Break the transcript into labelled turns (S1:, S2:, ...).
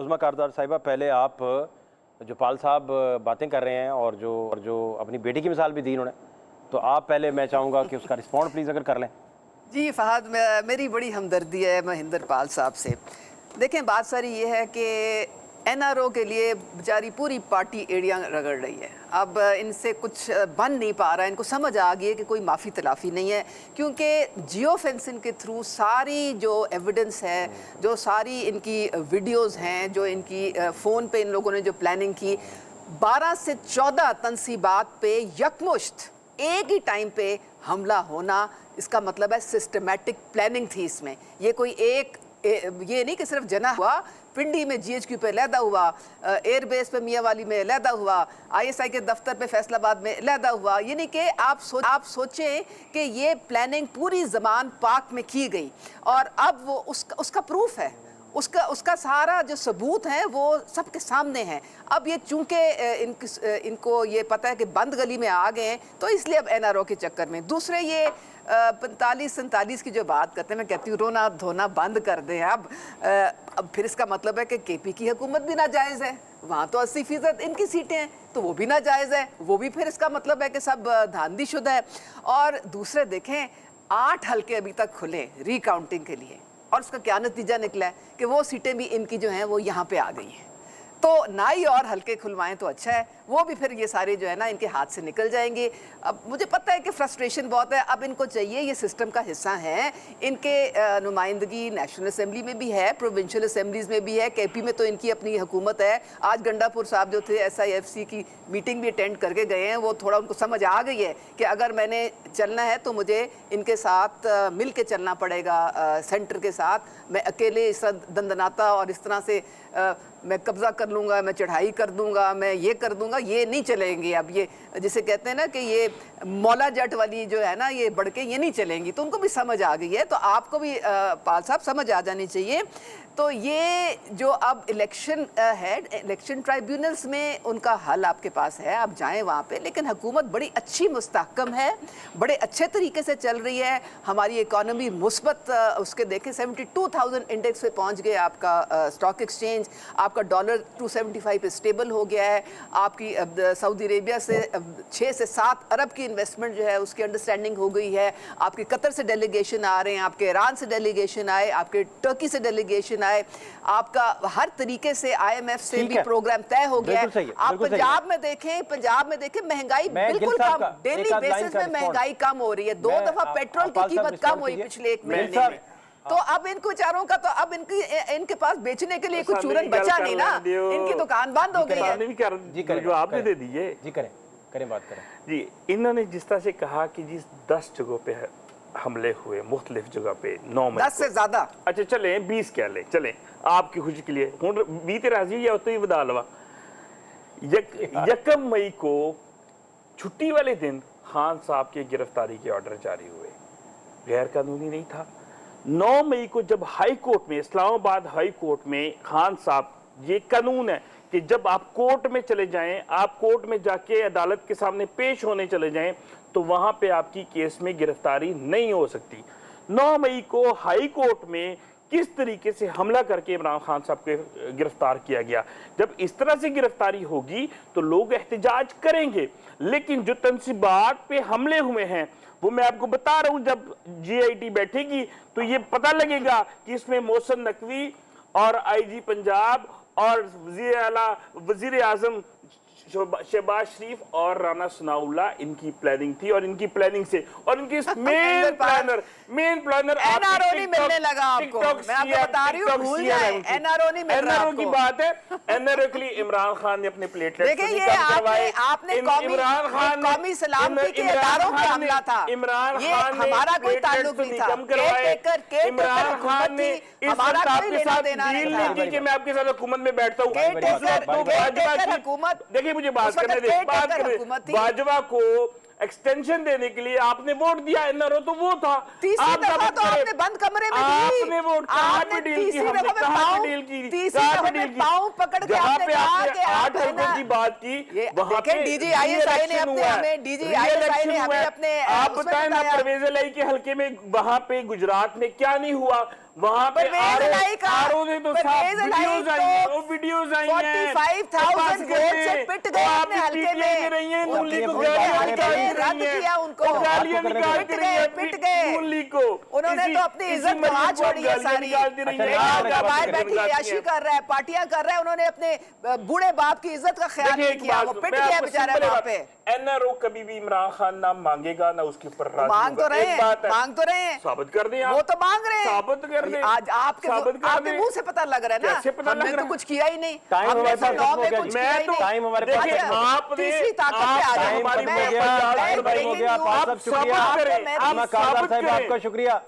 S1: उज़्मा कारदार साहिबा, पहले आप जो पाल साहब बातें कर रहे हैं और जो अपनी बेटी की मिसाल भी दी उन्होंने, तो आप पहले, मैं चाहूँगा कि उसका रिस्पॉन्ड प्लीज़ अगर कर लें।
S2: जी फ़हद, मेरी बड़ी हमदर्दी है महिंदर पाल साहब से। देखें, बात सारी ये है कि एनआरओ के लिए बेचारी पूरी पार्टी एड़ियाँ रगड़ रही है। अब इनसे कुछ बन नहीं पा रहा है, इनको समझ आ गई है कि कोई माफ़ी तलाफ़ी नहीं है, क्योंकि जियो फेंसिंग के थ्रू सारी जो एविडेंस है, जो सारी इनकी वीडियोज़ हैं, जो इनकी फ़ोन पे इन लोगों ने जो प्लानिंग की, 12 से 14 तनसीबात पे यकमुश्त एक ही टाइम पे हमला होना, इसका मतलब है सिस्टमैटिक प्लानिंग थी इसमें। ये कोई ये नहीं कि सिर्फ जना हुआ, पिंडी में जीएचक्यू पे लैदा हुआ, एयरबेस पे मियाँवाली में लैदा हुआ, आईएसआई के दफ्तर पे फैसलाबाद में लैदा हुआ। ये नहीं कि आप सोचें कि ये प्लानिंग पूरी ज़मान पाक में की गई और अब वो उसका प्रूफ है, उसका सारा जो सबूत है वो सबके सामने है। अब ये चूंकि इनको ये पता है कि बंद गली में आ गए हैं, तो इसलिए अब एनआरओ के चक्कर में। दूसरे ये 45-47 की जो बात करते हैं, मैं कहती हूँ रोना धोना बंद कर दें अब फिर इसका मतलब है कि केपी की हुकूमत भी नाजायज़ है, वहाँ तो 80% इनकी सीटें हैं, तो वो भी नाजायज़ है, वो भी फिर इसका मतलब है कि सब धांधलीशुदा है। और दूसरे देखें, 8 हल्के अभी तक खुले रिकाउंटिंग के लिए, और उसका क्या नतीजा निकला है कि वो सीटें भी इनकी जो हैं वो यहाँ पे आ गई हैं। तो ना ही और हल्के खुलवाएं तो अच्छा है, वो भी फिर ये सारे जो है ना इनके हाथ से निकल जाएंगे। अब मुझे पता है कि फ्रस्ट्रेशन बहुत है, अब इनको चाहिए, ये सिस्टम का हिस्सा हैं, इनके नुमाइंदगी नेशनल असेंबली में भी है, प्रोविंशियल असेंबलीज में भी है, केपी में तो इनकी अपनी हुकूमत है। आज गंडापुर साहब जो थे SIFC की मीटिंग भी अटेंड करके गए हैं, वो थोड़ा उनको समझ आ गई है कि अगर मैंने चलना है तो मुझे इनके साथ मिल के चलना पड़ेगा, सेंटर के साथ। मैं अकेले इस तरह दंदनाता और इस तरह से मैं कब्ज़ा कर लूँगा, मैं चढ़ाई कर दूँगा, मैं ये कर दूँगा, ये नहीं चलेंगे। अब ये जिसे कहते हैं ना कि ये मौला जट वाली जो है ना, ये बढ़के ये नहीं चलेंगी, तो उनको भी समझ आ गई है। तो आपको भी पाल साहब समझ आ जानी चाहिए। तो ये जो अब इलेक्शन है, इलेक्शन ट्राइब्यूनल्स में उनका हल आपके पास है, आप जाएं वहाँ पे। लेकिन हुकूमत बड़ी अच्छी मुस्तहकम है, बड़े अच्छे तरीके से चल रही है। हमारी इकॉनमी मुस्बत, उसके देखें 72,000 इंडेक्स पे पहुँच गए, आपका स्टॉक एक्सचेंज, आपका डॉलर 275 पे स्टेबल हो गया है, आपकी सऊदी अरेबिया से 6 से 7 अरब की इन्वेस्टमेंट जो है उसकी अंडरस्टैंडिंग हो गई है, आपके कतर से डेलीगेशन आ रहे हैं, आपके ईरान से डेलीगेशन आए, आपके टर्की से डेलीगेशन आए, आपका हर तरीके से IMF से भी प्रोग्राम तय हो गया है। आप पंजाब में देखें महंगाई बिल्कुल कम, डेली बेसिस में महंगाई कम हो रही है, 2 दफा पेट्रोल की कीमत कम हुई पिछले 1 महीने में। तो अब इनको बेचारों का तो अब इनके पास बेचने के लिए कुछ चूरन बचा नहीं ना, इनकी दुकान बंद हो गई है।
S3: जो आपने दे दीजिए
S1: जी, करें बात करें
S3: जी। इन्होंने जिस तरह से कहा कि जिस 10 जगहों पे हमले हुए, मुख्तलिफ जगह पे 9 मई
S2: 10 से ज्यादा,
S3: अच्छा चले 20 कह ले, चले आपकी खुशी के लिए हुण बीते राजी या तो ही बदा लवा। यकम मई को छुट्टी वाले दिन खान साहब की गिरफ्तारी के ऑर्डर जारी हुए, गैर कानूनी नहीं था। 9 मई को जब हाई कोर्ट में, इस्लामाबाद हाई कोर्ट में खान साहब, ये कानून है कि जब आप कोर्ट में चले जाएं, आप कोर्ट में जाके अदालत के सामने पेश होने चले जाएं, तो वहां पे आपकी केस में गिरफ्तारी नहीं हो सकती। 9 मई को हाई कोर्ट में किस तरीके से हमला करके इमरान खान साहब को गिरफ्तार किया गया। जब इस तरह से गिरफ्तारी होगी तो लोग एहतजाज करेंगे, लेकिन जो तनसीबात पे हमले हुए हैं वो मैं आपको बता रहा हूं, जब GIT बैठेगी तो ये पता लगेगा कि इसमें मोहसिन नकवी और IG पंजाब और वजीर आजम शहबाज शरीफ और राना सनाउल्लाह, इनकी प्लानिंग थी। और इनकी प्लानिंग से और इनकी मेन प्लानर
S2: एनआरओ नहीं मिलने लगा आपको, मैं आपको बता रही हूं, भूल जाए, एनआरओ नहीं मिल रहा।
S3: एनआरओ की बात है, एनआरओ के लिए इमरान खान ने अपने प्लेटलेट
S2: देखिए, ये आपने
S3: इमरान खान
S2: कौमी सलामती के इदारों पे हमला था,
S3: इमरान खान ने
S2: हमारा कोई ताल्लुक नहीं था,
S3: इमरान खान ने इस सरकार के साथ डील नहीं की कि मैं आपके साथ हुकूमत में बैठता हूँ। देखिए मुझे बात करने दे, बाजवा को एक्सटेंशन देने के लिए आपने वोट दिया, एनआरओ तो वो था।
S2: तीसरी दफा तो आपने बंद कमरे में
S3: आपने वोट कहां पे डील की, हमने कहां पे डील की,
S2: पांव पकड़ के आपने कहा कि
S3: 8 हल्कों की बात की, वहां पे
S2: DGISI ने हमें अपने
S3: आप बताएं ना, परवेज इलाही के हल्के में वहां पे गुजरात में क्या नहीं हुआ, वहां पे
S2: परवेज इलाही का
S3: आरओ ने तो साफ
S2: परवेज इलाही
S3: वीडियोस आई हैं, वो वीडियोस आई हैं
S2: 45,000 वोट से पिट गए अपने हल्के में
S3: रही हैं
S2: वो
S3: मुरली को
S2: अपने
S3: गालियां
S2: हल्के
S3: निकाल
S2: में
S3: रही
S2: रद्द
S3: हैं,
S2: किया उनको
S3: वो गालियां निकाल
S2: पिट गए
S3: मुरली को।
S2: उन्होंने तो अपनी इज्जत गंवा छोड़ी है सारी बाहर बैठी याशी कर रहा है, पार्टियां कर रहा है, उन्होंने अपने बूढ़े बाप की इज्जत का ख्याल नहीं किया, वो पिट गया बेचारा वहां पे।
S3: एनआरओ कभी भी इमरान खान ना मांगेगा ना उसके ऊपर राज
S2: मांग तो
S3: होगा।
S2: रहे
S3: एक बात
S2: हैं,
S3: है,
S2: मांग तो रहे हैं,
S3: साबित कर दें आप।
S2: वो तो मांग रहे हैं,
S3: साबित कर दें।
S2: आज आपके
S3: साबित कर
S2: आपके
S3: दें।
S2: मुंह से पता लग रहा है ना,
S3: कैसे पता लग
S2: हमने
S3: रहा
S2: तो
S3: है?
S2: कुछ किया ही नहीं,
S1: टाइम
S2: हमने
S1: हमारे
S2: तो
S1: पास
S2: नौ
S1: खत्म हो
S2: में
S1: गया
S2: कुछ
S1: जी।
S2: किया ही
S3: मैं तो
S2: नहीं।
S1: टाइम हमारे पास
S3: देखिए,
S1: खत्म हो
S3: आपने
S2: तीसरी ताकत पे आ
S3: आप
S2: जाओ।
S1: टाइम
S3: हमारी
S1: हो
S2: मैं-
S1: गया,
S2: मैं
S1: टाइम हो
S2: breaking
S1: गया,
S2: news-
S1: आप सब शुक्रिया
S2: आप
S3: करें,
S2: मैं-
S1: अम्मा
S3: आप
S1: कारदार
S3: साबित
S1: साहब
S3: करें।
S1: आपका शुक्रिया।